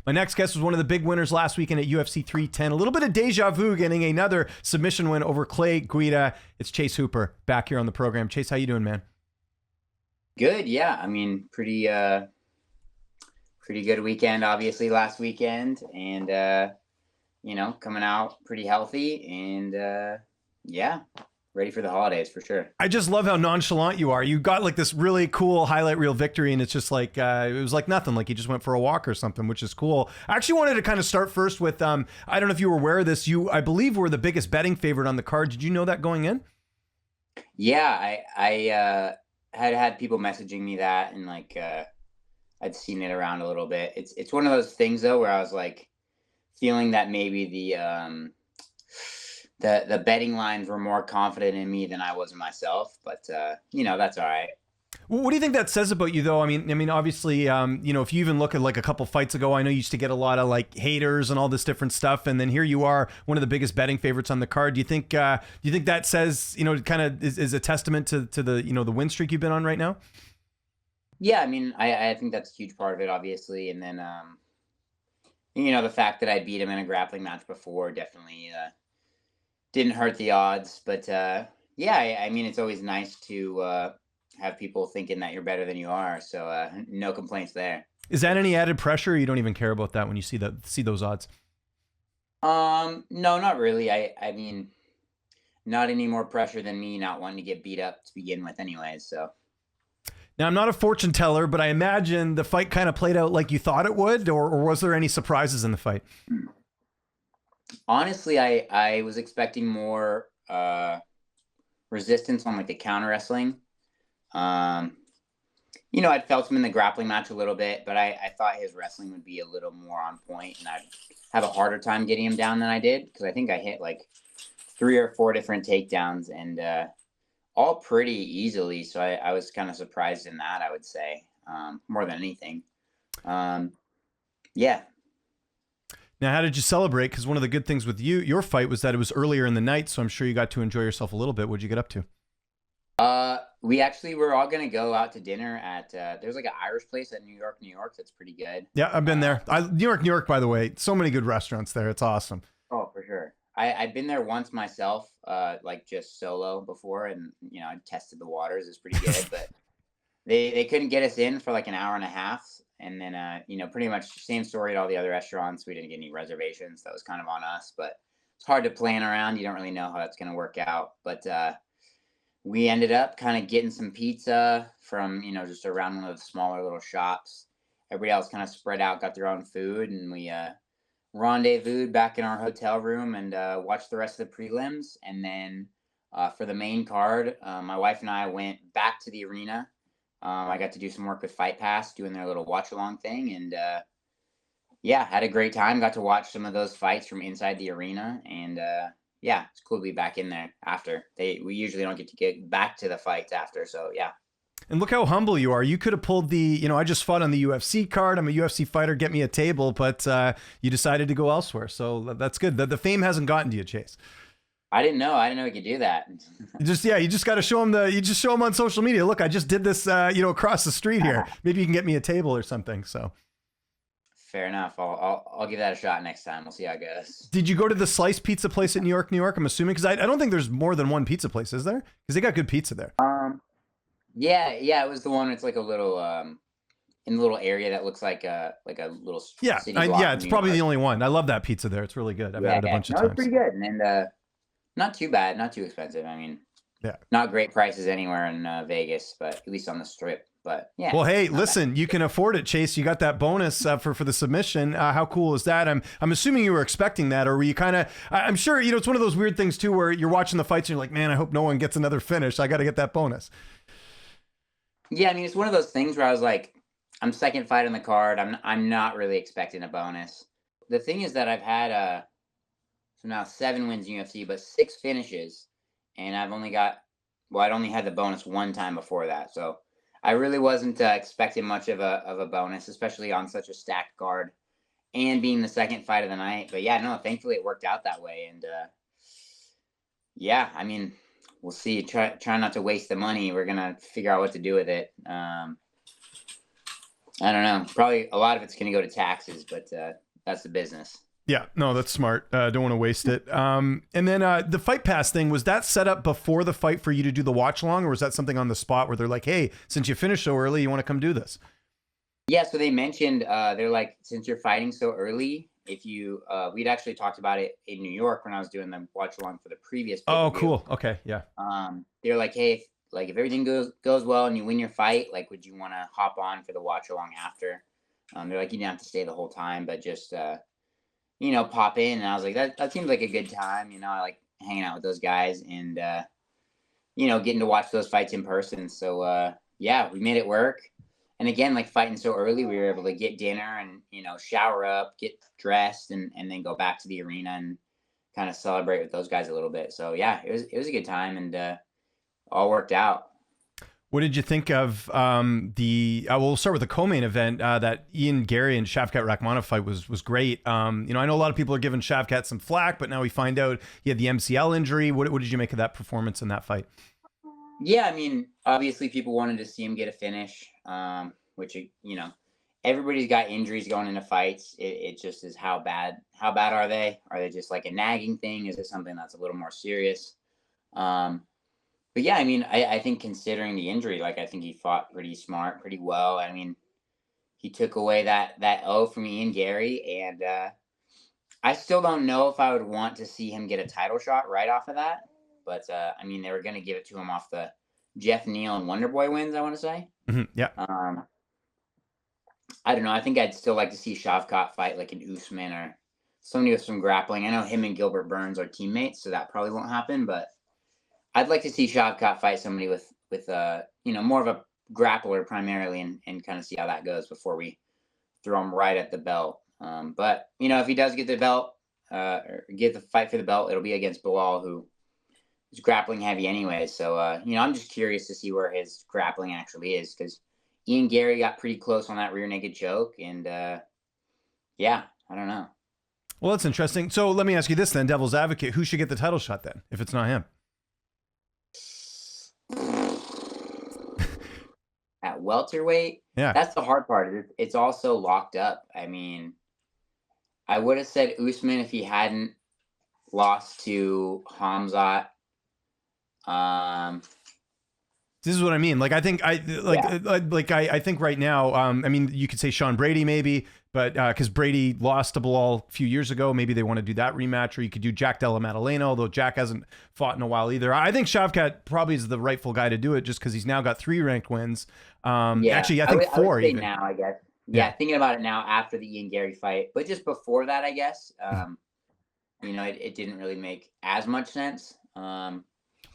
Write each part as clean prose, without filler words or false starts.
My next guest was one of the big winners last weekend at UFC 310. A little bit of deja vu getting another submission win over Clay Guida. It's Chase Hooper back here on the program. Chase, how you doing, man? Good, yeah. I mean, pretty good weekend, obviously, last weekend. And, coming out pretty healthy and, yeah, ready for the holidays for sure. I just love how nonchalant you are. You got like this really cool highlight reel victory, and it's just like, it was like nothing, like you just went for a walk or something, which is cool. I actually wanted to kind of start first with, I don't know if you were aware of this. You, I believe, were the biggest betting favorite on the card. Did you know that going in? Yeah, I had people messaging me that, and like I'd seen it around a little bit. It's one of those things though where I was like feeling that maybe the betting lines were more confident in me than I was in myself, but that's all right. What do you think that says about you, though? I mean, obviously, if you even look at like a couple fights ago, I know you used to get a lot of like haters and all this different stuff, and then here you are, one of the biggest betting favorites on the card. Do you think that says, kind of is a testament to the the win streak you've been on right now? Yeah, I mean, I think that's a huge part of it, obviously, and then the fact that I beat him in a grappling match before definitely didn't hurt the odds. But yeah, I mean, it's always nice to have people thinking that you're better than you are. So no complaints there. Is that any added pressure, or you don't even care about that when you see those odds? No, not really. I mean, not any more pressure than me not wanting to get beat up to begin with anyways. So now, I'm not a fortune teller, but I imagine the fight kind of played out like you thought it would, or was there any surprises in the fight? honestly, I was expecting more resistance on like the counter wrestling. I'd felt him in the grappling match a little bit, but I thought his wrestling would be a little more on point, and I'd have a harder time getting him down than I did, because I think I hit like 3 or 4 different takedowns, and all pretty easily. So I was kind of surprised in that, I would say, more than anything. Yeah. Now, how did you celebrate? Because one of the good things with your fight was that it was earlier in the night, so I'm sure you got to enjoy yourself a little bit. What'd you get up to? We actually were all gonna go out to dinner at there's like an Irish place at New York that's pretty good. Yeah, I've been there. New York, by the way, so many good restaurants there. It's awesome. Oh, for sure. I've been there once myself, like just solo before, and I tested the waters. It's pretty good, but they couldn't get us in for like an hour and a half, and then pretty much same story at all the other restaurants. We didn't get any reservations. That was kind of on us, but it's hard to plan around. You don't really know how that's gonna work out, but we ended up kind of getting some pizza from just around one of the smaller little shops. Everybody else kind of spread out, got their own food, and we rendezvoused back in our hotel room and watched the rest of the prelims. And then for the main card, my wife and I went back to the arena. I got to do some work with Fight Pass, doing their little watch along thing, and yeah, had a great time. Got to watch some of those fights from inside the arena, and yeah, it's cool to be back in there after. We usually don't get to get back to the fights after, so yeah. And look how humble you are. You could have pulled I just fought on the UFC card. I'm a UFC fighter. Get me a table. But you decided to go elsewhere. So that's good. The fame hasn't gotten to you, Chase. I didn't know we could do that. You just got to show them you just show them on social media. Look, I just did this, across the street here. Maybe you can get me a table or something. So. Fair enough. I'll give that a shot next time. We'll see how it goes. Did you go to the slice pizza place at New York? I'm assuming, because I don't think there's more than one pizza place, is there? Because they got good pizza there. Yeah, it was the one. It's like a little in the little area that looks like a little city block. Yeah, it's probably the only one. I love that pizza there. It's really good. I've had it a bunch of times. It's pretty good, and not too bad, not too expensive. I mean, yeah, not great prices anywhere in Vegas, but at least on the Strip. But yeah. Well, hey, listen, you can afford it, Chase. You got that bonus for the submission. How cool is that? I'm assuming you were expecting that, or were you kind of? I'm sure it's one of those weird things too, where you're watching the fights and you're like, man, I hope no one gets another finish. I got to get that bonus. Yeah, I mean, it's one of those things where I was like, I'm second fight on the card. I'm not really expecting a bonus. The thing is that I've had so now 7 wins in UFC, but 6 finishes, and I'd only had the bonus one time before that, so. I really wasn't expecting much of a bonus, especially on such a stacked card and being the second fight of the night. But yeah, no, thankfully it worked out that way. And yeah, I mean, we'll see. Try not to waste the money. We're going to figure out what to do with it. I don't know. Probably a lot of it's going to go to taxes, but that's the business. Yeah, no, that's smart. Don't want to waste it. And then the Fight Pass thing, was that set up before the fight for you to do the watch along, or was that something on the spot where they're like, hey, since you finished so early, you want to come do this? Yeah, so they mentioned they're like, since you're fighting so early, if you we'd actually talked about it in New York when I was doing the watch along for the previous Oh, pay-per-view. cool. Okay, yeah. They're like, hey, if everything goes well and you win your fight, like, would you want to hop on for the watch along after? They're like, you didn't have to stay the whole time, but just pop in. And I was like, that seems like a good time. I like hanging out with those guys and getting to watch those fights in person. So yeah, we made it work. And again, like fighting so early, we were able to get dinner and shower up, get dressed, and then go back to the arena and kind of celebrate with those guys a little bit. So yeah, it was a good time, and all worked out. What did you think of we'll start with the co-main event, that Ian Garry and Shavkat Rakhmonov fight was great. I know a lot of people are giving Shavkat some flack, but now we find out he had the MCL injury. What did you make of that performance in that fight? Yeah, I mean, obviously people wanted to see him get a finish, which, everybody's got injuries going into fights. It just is how bad are they? Are they just like a nagging thing? Is it something that's a little more serious? But yeah, I mean, I think considering the injury, like, I think he fought pretty smart, pretty well. I mean, he took away that O from Ian Garry, and I still don't know if I would want to see him get a title shot right off of that. But I mean, they were going to give it to him off the Jeff Neal and Wonderboy wins, I want to say. Mm-hmm, yeah. I don't know. I think I'd still like to see Shavkat fight like an Usman or somebody with some grappling. I know him and Gilbert Burns are teammates, so that probably won't happen. But I'd like to see Shavkat fight somebody with more of a grappler primarily, and kind of see how that goes before we throw him right at the belt. But if he does get the belt, or get the fight for the belt, it'll be against Bilal, who is grappling heavy anyway. So I'm just curious to see where his grappling actually is, because Ian Garry got pretty close on that rear naked choke, and yeah, I don't know. Well, that's interesting. So let me ask you this then, devil's advocate: who should get the title shot then, if it's not him? At welterweight, yeah, that's the hard part. It's also locked up. I mean, I would have said Usman if he hadn't lost to Hamzat. This is what I mean. Like, I think I think right now, I mean, you could say Sean Brady maybe, but because Brady lost to Bilal a few years ago, maybe they want to do that rematch, or you could do Jack Della Maddalena, although Jack hasn't fought in a while either. I think Shavkat probably is the rightful guy to do it, just because he's now got 3 ranked wins. Actually, I think 4 even. Now, I guess. Yeah, thinking about it now after the Ian Garry fight, but just before that, I guess, it didn't really make as much sense.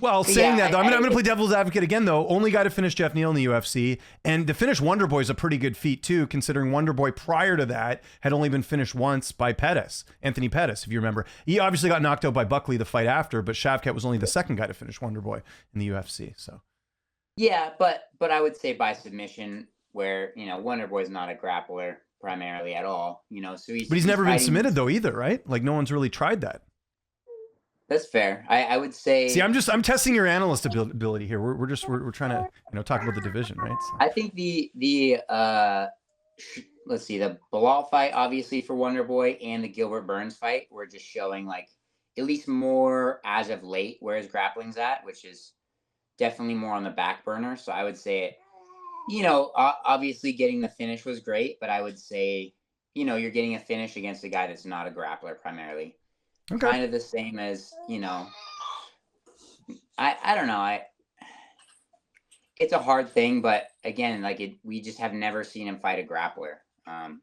Well, saying that, though, I'm going to play devil's advocate again, though. Only guy to finish Jeff Neal in the UFC. And to finish Wonderboy is a pretty good feat, too, considering Wonderboy prior to that had only been finished once by Anthony Pettis, if you remember. He obviously got knocked out by Buckley the fight after, but Shavkat was only the second guy to finish Wonderboy in the UFC. So, yeah, but I would say by submission, where, Wonderboy's not a grappler primarily at all, so he's never been submitted, though, either, right? Like, no one's really tried that. That's fair. I would say. See, I'm testing your analyst ability here. We're trying to talk about the division, right? So. I think let's see, the Bilal fight, obviously, for Wonderboy, and the Gilbert Burns fight were just showing, like, at least more as of late where his grappling's at, which is definitely more on the back burner. So I would say obviously getting the finish was great, but I would say you're getting a finish against a guy that's not a grappler primarily. Okay. Kind of the same as, I don't know. It's a hard thing, but again, we just have never seen him fight a grappler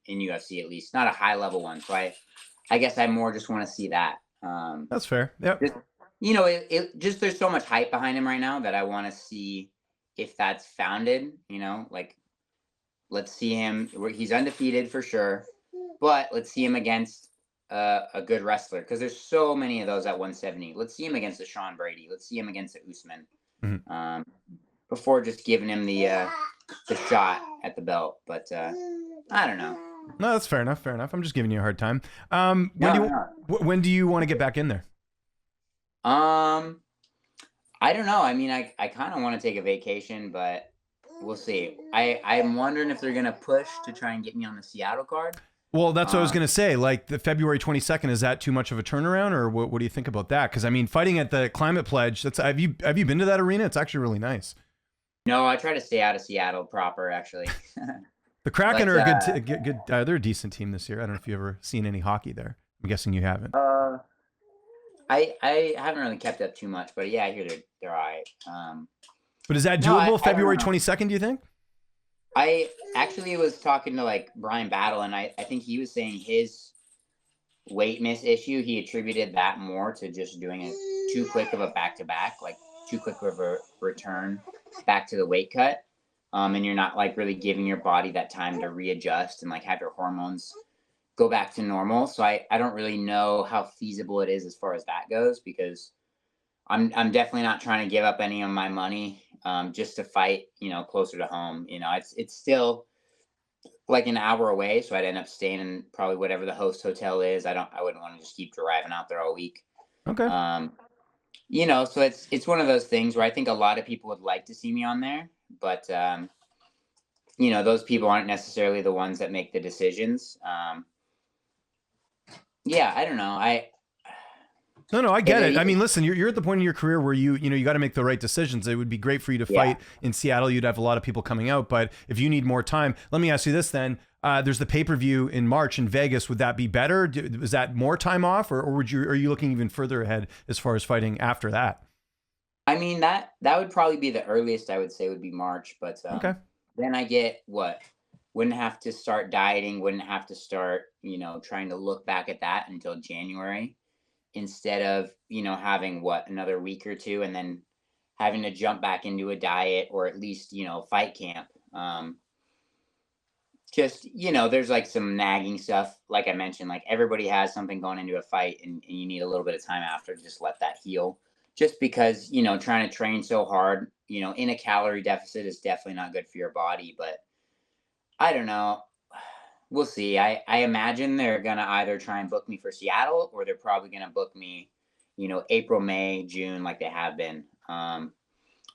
in UFC, at least not a high level one. So I guess I more just want to see that. That's fair. Yep. Just there's so much hype behind him right now that I want to see if that's founded. Let's see him. He's undefeated for sure, but let's see him against a good wrestler, because there's so many of those at 170. Let's see him against a Sean Brady. Let's see him against a Usman, before just giving him the shot at the belt. But I don't know. No, that's fair enough. I'm just giving you a hard time. When do you want to get back in there? I don't know. I mean, I kind of want to take a vacation, but we'll see. I'm wondering if they're gonna push to try and get me on the Seattle card. Well, that's what I was going to say. Like the February 22nd, is that too much of a turnaround, or what do you think about that? Because I mean, fighting at the Climate Pledge, have you been to that arena? It's actually really nice. No, I try to stay out of Seattle proper, actually. The Kraken are a good. They're a decent team this year. I don't know if you've ever seen any hockey there. I'm guessing you haven't. I haven't really kept up too much, but yeah, I hear they're all right. But is that doable? February 22nd, do you think? I actually was talking to like Brian Battle, and I think he was saying his weight miss issue, he attributed that more to just doing it too quick of a back-to-back, like too quick of a return back to the weight cut. And you're not like really giving your body that time to readjust and like have your hormones go back to normal. So I don't really know how feasible it is as far as that goes, because I'm definitely not trying to give up any of my money just to fight, closer to home. It's still like an hour away, so I'd end up staying in probably whatever the host hotel is. I wouldn't want to just keep driving out there all week. Okay. So it's one of those things where I think a lot of people would like to see me on there, but those people aren't necessarily the ones that make the decisions. Yeah, I don't know. No, I get it. I mean, listen, you're at the point in your career where you got to make the right decisions. It would be great for you to fight in Seattle. You'd have a lot of people coming out, but if you need more time, let me ask you this then. There's the pay-per-view in March in Vegas. Would that be better? Is that more time off, or are you looking even further ahead as far as fighting after that? I mean, that would probably be the earliest I would say would be March, but okay. Then I get wouldn't have to start dieting, wouldn't have to start, trying to look back at that until January, instead of, having another week or two and then having to jump back into a diet or at least, fight camp. There's like some nagging stuff. Like I mentioned, like everybody has something going into a fight and you need a little bit of time after to just let that heal. Just because, trying to train so hard, in a calorie deficit is definitely not good for your body. But I don't know. We'll see. I imagine they're going to either try and book me for Seattle, or they're probably going to book me, April, May, June, like they have been,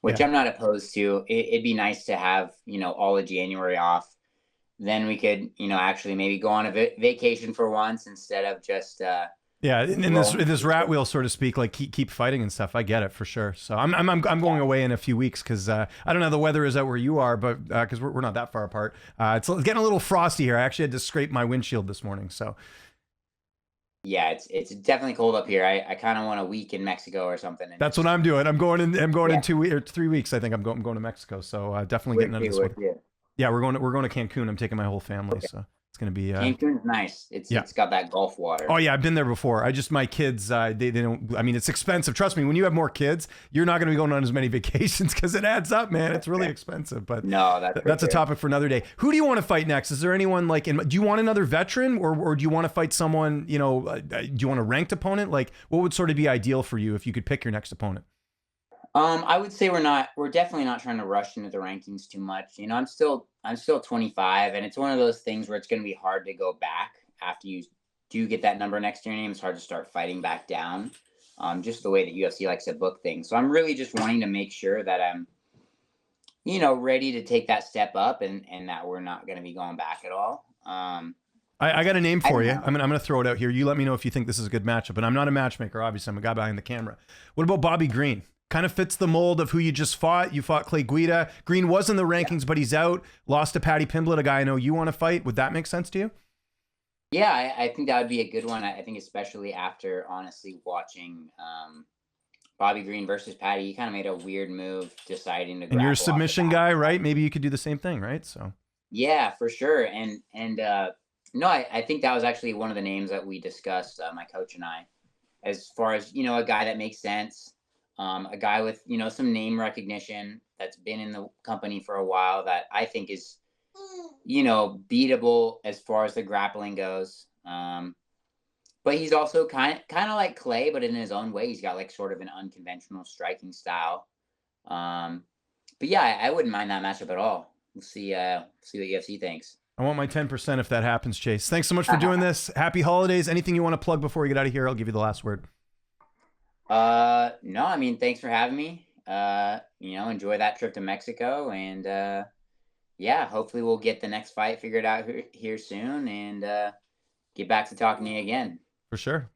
which I'm not opposed to. It'd be nice to have, all of January off. Then we could, actually maybe go on a vacation for once instead of just in this rat wheel, so to speak, like keep fighting and stuff. I get it for sure. So I'm going away in a few weeks because I don't know how the weather is out where you are, but because we're not that far apart. It's getting a little frosty here. I actually had to scrape my windshield this morning. So yeah, it's definitely cold up here. I kind of want a week in Mexico or something. That's what I'm doing. I'm going in 2 or 3 weeks. I think I'm going to Mexico. So definitely getting out of this one. Yeah, we're going to Cancun. I'm taking my whole family. So it's going to be Cancun's nice. It's got that Gulf water. Oh yeah, I've been there before. My kids they don't. I mean, it's expensive. Trust me, when you have more kids, you're not going to be going on as many vacations because it adds up, man. It's really expensive. But no, that's a topic for another day. Who do you want to fight next? Is there anyone do you want another veteran, or do you want to fight someone? Do you want a ranked opponent? Like, what would sort of be ideal for you if you could pick your next opponent? I would say we're definitely not trying to rush into the rankings too much. I'm still 25, and it's one of those things where it's going to be hard to go back after you do get that number next to your name. It's hard to start fighting back down. Just the way that UFC likes to book things. So I'm really just wanting to make sure that I'm, ready to take that step up and that we're not going to be going back at all. I got a name for you. I'm gonna throw it out here. You let me know if you think this is a good matchup. And I'm not a matchmaker, obviously. I'm a guy behind the camera. What about Bobby Green? Kind of fits the mold of who you just fought. You fought Clay Guida. Green was in the rankings, but he's out. Lost to Paddy Pimblett, a guy I know you want to fight. Would that make sense to you? Yeah, I think that would be a good one. I think especially after, honestly, watching Bobby Green versus Paddy, he kind of made a weird move deciding to grapple. And you're a submission guy, right? Maybe you could do the same thing, right? So. Yeah, for sure. And no, I think that was actually one of the names that we discussed, my coach and I, as far as, a guy that makes sense. A guy with, some name recognition that's been in the company for a while that I think is, beatable as far as the grappling goes. But he's also kind of like Clay, but in his own way. He's got like sort of an unconventional striking style. But yeah, I wouldn't mind that matchup at all. We'll see what UFC thinks. I want my 10% if that happens, Chase. Thanks so much for doing this. Happy holidays. Anything you want to plug before we get out of here? I'll give you the last word. No, I mean, thanks for having me. enjoy that trip to Mexico, and yeah, hopefully we'll get the next fight figured out here soon, and get back to talking to you again. For sure.